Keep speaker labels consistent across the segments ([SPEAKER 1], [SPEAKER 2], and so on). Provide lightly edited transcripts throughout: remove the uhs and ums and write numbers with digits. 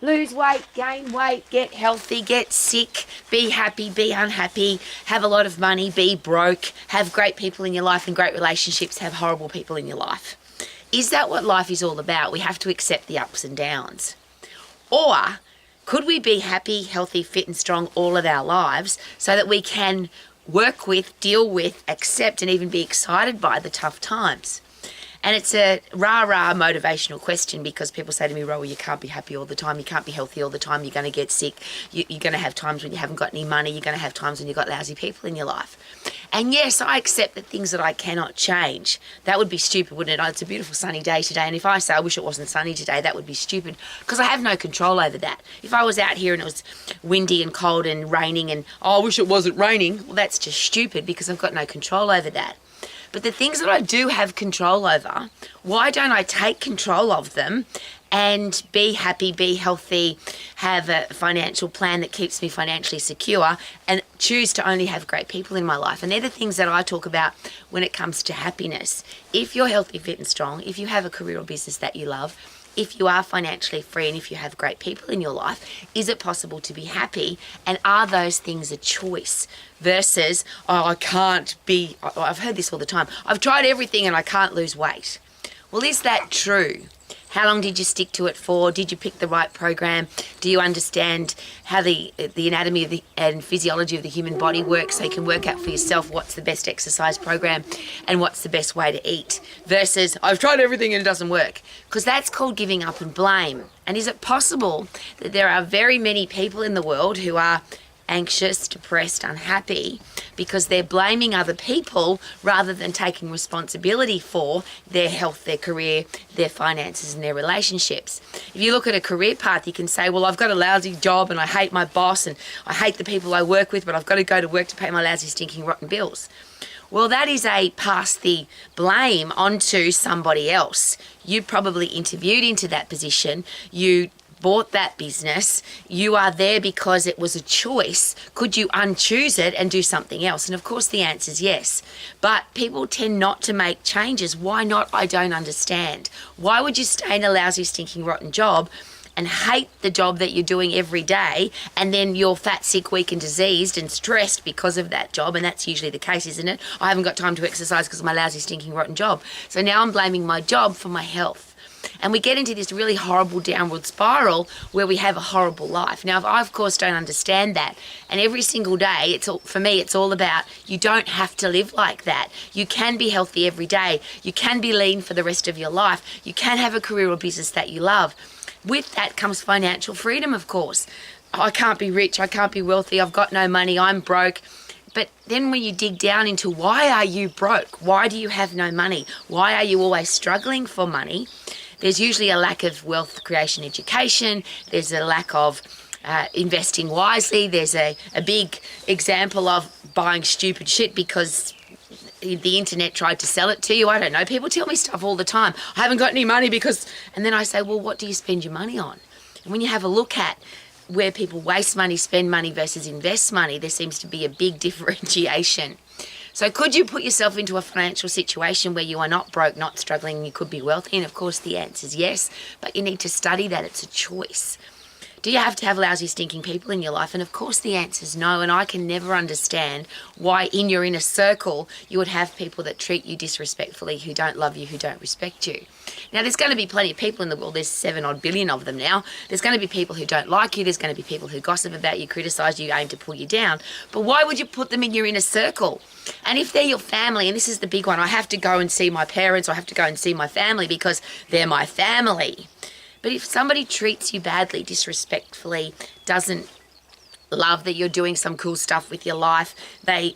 [SPEAKER 1] lose weight, gain weight, get healthy, get sick, be happy, be unhappy, have a lot of money, be broke, have great people in your life and great relationships, have horrible people in your life. Is that what life is all about? We have to accept the ups and downs. Or could we be happy, healthy, fit and strong all of our lives so that we can work with, deal with, accept and even be excited by the tough times? And it's a rah-rah motivational question because people say to me, Ro, you can't be happy all the time, you can't be healthy all the time, you're going to get sick, you're going to have times when you haven't got any money, you're going to have times when you've got lousy people in your life. And yes, I accept the things that I cannot change. That would be stupid, wouldn't it? It's a beautiful sunny day today, and if I say I wish it wasn't sunny today, that would be stupid because I have no control over that. If I was out here and it was windy and cold and raining and, oh, I wish it wasn't raining, well, that's just stupid because I've got no control over that. But the things that I do have control over, why don't I take control of them and be happy, be healthy, have a financial plan that keeps me financially secure and choose to only have great people in my life? And they're the things that I talk about when it comes to happiness. If you're healthy, fit and strong, if you have a career or business that you love, if you are financially free and if you have great people in your life, is it possible to be happy? And are those things a choice versus, oh, I can't be, I've heard this all the time, I've tried everything and I can't lose weight. Well, is that true? How long did you stick to it for? Did you pick the right program? Do you understand how the anatomy of and physiology of the human body works so you can work out for yourself what's the best exercise program and what's the best way to eat versus I've tried everything and it doesn't work? Because that's called giving up and blame. And is it possible that there are very many people in the world who are anxious, depressed, unhappy because they're blaming other people rather than taking responsibility for their health, their career, their finances and their relationships? If you look at a career path, you can say, well, I've got a lousy job and I hate my boss and I hate the people I work with, but I've got to go to work to pay my lousy, stinking, rotten bills. Well, that is a pass the blame onto somebody else. You probably interviewed into that position. You bought that business. You are there because it was a choice. Could you unchoose it and do something else? And of course the answer is yes. But people tend not to make changes. Why not? I don't understand. Why would you stay in a lousy, stinking, rotten job and hate the job that you're doing every day and then you're fat, sick, weak and diseased and stressed because of that job? And that's usually the case, isn't it? I haven't got time to exercise because of my lousy, stinking, rotten job. So now I'm blaming my job for my health. And we get into this really horrible downward spiral where we have a horrible life. Now, I, of course, don't understand that. And every single day, for me, it's all about you don't have to live like that. You can be healthy every day. You can be lean for the rest of your life. You can have a career or business that you love. With that comes financial freedom, of course. I can't be rich. I can't be wealthy. I've got no money. I'm broke. But then when you dig down into why are you broke? Why do you have no money? Why are you always struggling for money? There's usually a lack of wealth creation education. There's a lack of investing wisely. There's a big example of buying stupid shit because the internet tried to sell it to you. I don't know. People tell me stuff all the time. I haven't got any money because... And then I say, well, what do you spend your money on? And when you have a look at where people waste money, spend money versus invest money, there seems to be a big differentiation. So could you put yourself into a financial situation where you are not broke, not struggling, and you could be wealthy? And of course the answer is yes, but you need to study that. It's a choice. Do you have to have lousy, stinking people in your life? And of course the answer is no, and I can never understand why in your inner circle you would have people that treat you disrespectfully, who don't love you, who don't respect you. Now, there's going to be plenty of people in the world. There's 7 billion of them now. There's going to be people who don't like you. There's going to be people who gossip about you, criticise you, aim to pull you down. But why would you put them in your inner circle? And if they're your family, and this is the big one, I have to go and see my parents, or I have to go and see my family because they're my family. But if somebody treats you badly, disrespectfully, doesn't love that you're doing some cool stuff with your life, they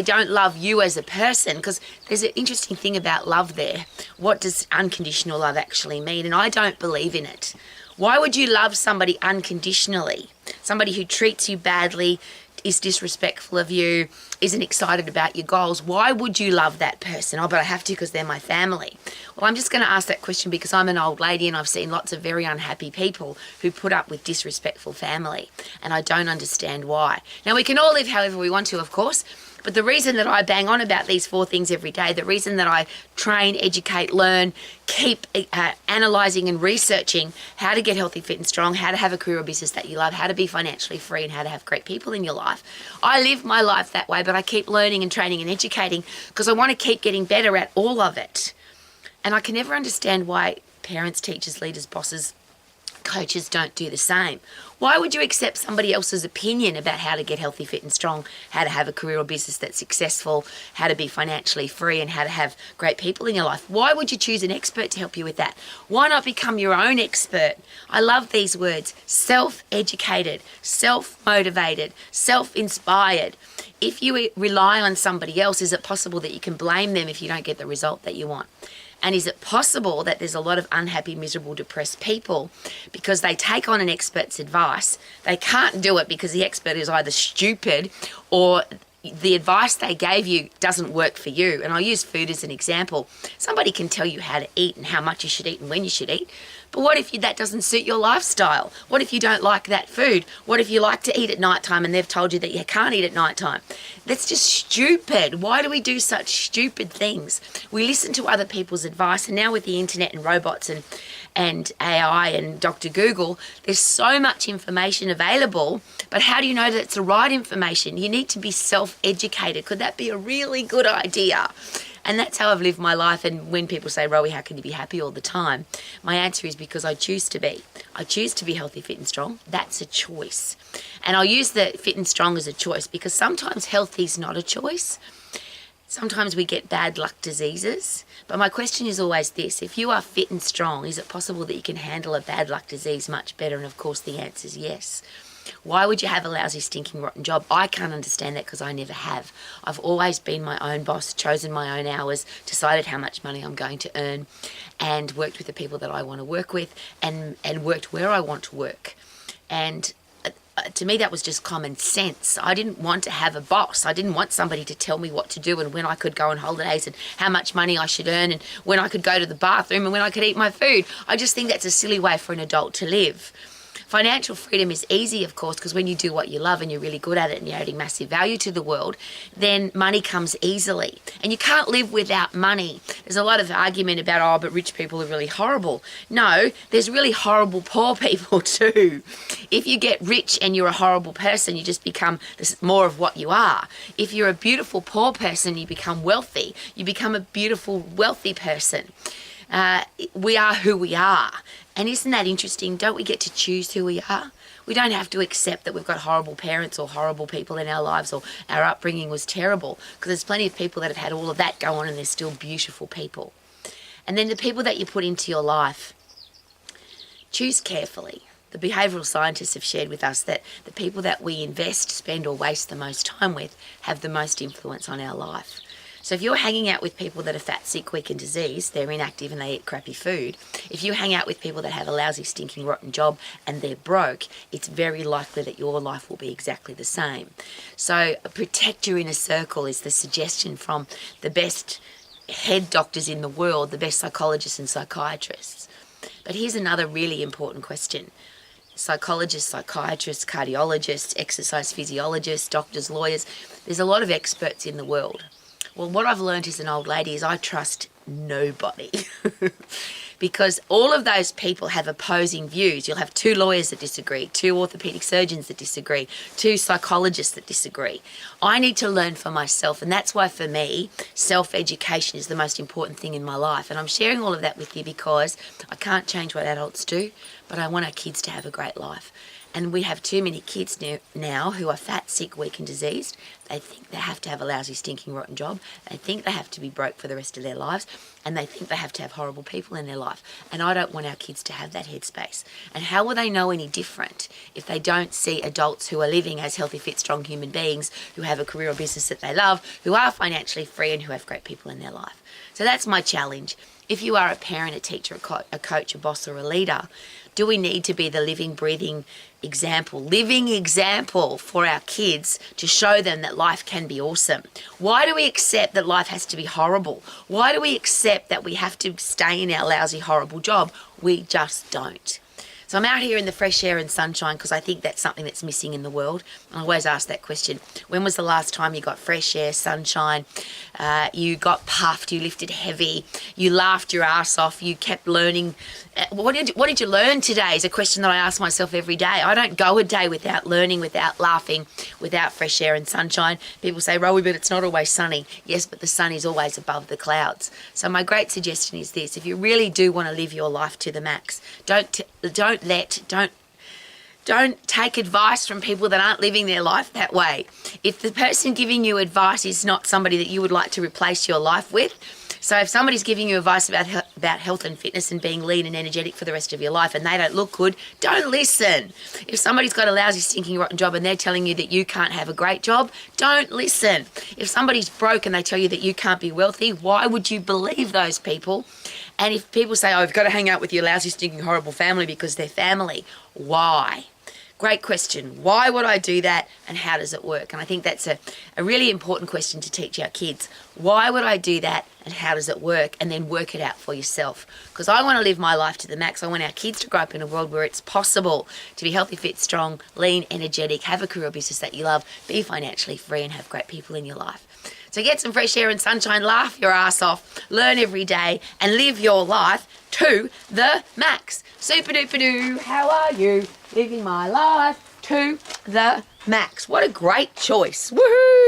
[SPEAKER 1] don't love you as a person, because there's an interesting thing about love there. What does unconditional love actually mean? And I don't believe in it. Why would you love somebody unconditionally? Somebody who treats you badly, is disrespectful of you, isn't excited about your goals, why would you love that person? Oh, but I have to because they're my family. Well, I'm just going to ask that question because I'm an old lady and I've seen lots of very unhappy people who put up with disrespectful family, and I don't understand why. Now, we can all live however we want to, of course, but the reason that I bang on about these 4 things every day, the reason that I train, educate, learn, keep analysing and researching how to get healthy, fit and strong, how to have a career or business that you love, how to be financially free and how to have great people in your life. I live my life that way, but I keep learning and training and educating because I want to keep getting better at all of it. And I can never understand why parents, teachers, leaders, bosses, coaches don't do the same. Why would you accept somebody else's opinion about how to get healthy, fit and strong, how to have a career or business that's successful, how to be financially free and how to have great people in your life? Why would you choose an expert to help you with that? Why not become your own expert? I love these words: self-educated, self-motivated, self-inspired. If you rely on somebody else, is it possible that you can blame them if you don't get the result that you want? And is it possible that there's a lot of unhappy, miserable, depressed people because they take on an expert's advice, they can't do it because the expert is either stupid or the advice they gave you doesn't work for you? And I'll use food as an example. Somebody can tell you how to eat and how much you should eat and when you should eat. But what if that doesn't suit your lifestyle? What if you don't like that food? What if you like to eat at nighttime and they've told you that you can't eat at nighttime? That's just stupid. Why do we do such stupid things? We listen to other people's advice, and now with the internet and robots and AI and Dr. Google, there's so much information available, but how do you know that it's the right information? You need to be self-educated. Could that be a really good idea? And that's how I've lived my life. And when people say, Rowie, how can you be happy all the time? My answer is because I choose to be. I choose to be healthy, fit and strong. That's a choice. And I'll use the fit and strong as a choice because sometimes healthy is not a choice. Sometimes we get bad luck diseases. But my question is always this: if you are fit and strong, is it possible that you can handle a bad luck disease much better? And of course the answer is yes. Why would you have a lousy, stinking, rotten job? I can't understand that because I never have. I've always been my own boss, chosen my own hours, decided how much money I'm going to earn, and worked with the people that I want to work with and worked where I want to work. And to me, that was just common sense. I didn't want to have a boss. I didn't want somebody to tell me what to do and when I could go on holidays and how much money I should earn and when I could go to the bathroom and when I could eat my food. I just think that's a silly way for an adult to live. Financial freedom is easy, of course, because when you do what you love and you're really good at it and you're adding massive value to the world, then money comes easily. And you can't live without money. There's a lot of argument about, oh, but rich people are really horrible. No, there's really horrible poor people too. If you get rich and you're a horrible person, you just become more of what you are. If you're a beautiful poor person, you become wealthy. You become a beautiful, wealthy person. We are who we are. And isn't that interesting? Don't we get to choose who we are? We don't have to accept that we've got horrible parents or horrible people in our lives or our upbringing was terrible, because there's plenty of people that have had all of that go on and they're still beautiful people. And then the people that you put into your life, choose carefully. The behavioural scientists have shared with us that the people that we invest, spend or waste the most time with have the most influence on our life. So if you're hanging out with people that are fat, sick, weak and diseased, they're inactive and they eat crappy food. If you hang out with people that have a lousy, stinking, rotten job and they're broke, it's very likely that your life will be exactly the same. So protect your inner circle is the suggestion from the best head doctors in the world, the best psychologists and psychiatrists. But here's another really important question. Psychologists, psychiatrists, cardiologists, exercise physiologists, doctors, lawyers, there's a lot of experts in the world. Well, what I've learned as an old lady is I trust nobody because all of those people have opposing views. You'll have 2 lawyers that disagree, 2 orthopedic surgeons that disagree, 2 psychologists that disagree. I need to learn for myself, and that's why for me, self-education is the most important thing in my life. And I'm sharing all of that with you because I can't change what adults do, but I want our kids to have a great life. And we have too many kids now who are fat, sick, weak and diseased. They think they have to have a lousy, stinking, rotten job. They think they have to be broke for the rest of their lives. And they think they have to have horrible people in their life. And I don't want our kids to have that headspace. And how will they know any different if they don't see adults who are living as healthy, fit, strong human beings, who have a career or business that they love, who are financially free and who have great people in their life? So that's my challenge. If you are a parent, a teacher, a coach, a boss, or a leader, do we need to be the living, breathing example for our kids to show them that life can be awesome? Why do we accept that life has to be horrible? Why do we accept that we have to stay in our lousy, horrible job? We just don't. So I'm out here in the fresh air and sunshine because I think that's something that's missing in the world. I always ask that question. When was the last time you got fresh air, sunshine, you got puffed, you lifted heavy, you laughed your ass off, you kept learning? What did you learn today is a question that I ask myself every day. I don't go a day without learning, without laughing, without fresh air and sunshine. People say, Rowie, but it's not always sunny. Yes, but the sun is always above the clouds. So my great suggestion is this. If you really do want to live your life to the max, don't take advice from people that aren't living their life that way. If the person giving you advice is not somebody that you would like to replace your life with, so if somebody's giving you advice about health and fitness and being lean and energetic for the rest of your life and they don't look good, don't listen. If somebody's got a lousy, stinking, rotten job and they're telling you that you can't have a great job, don't listen. If somebody's broke and they tell you that you can't be wealthy, why would you believe those people? And if people say, oh, you've got to hang out with your lousy, stinking, horrible family because they're family, why? Great question. Why would I do that and how does it work? And I think that's a really important question to teach our kids. Why would I do that and how does it work? And then work it out for yourself. Because I want to live my life to the max. I want our kids to grow up in a world where it's possible to be healthy, fit, strong, lean, energetic, have a career business that you love, be financially free and have great people in your life. So get some fresh air and sunshine, laugh your ass off, learn every day and live your life to the max. Super duper doo, how are you? Living my life to the max. What a great choice. Woohoo!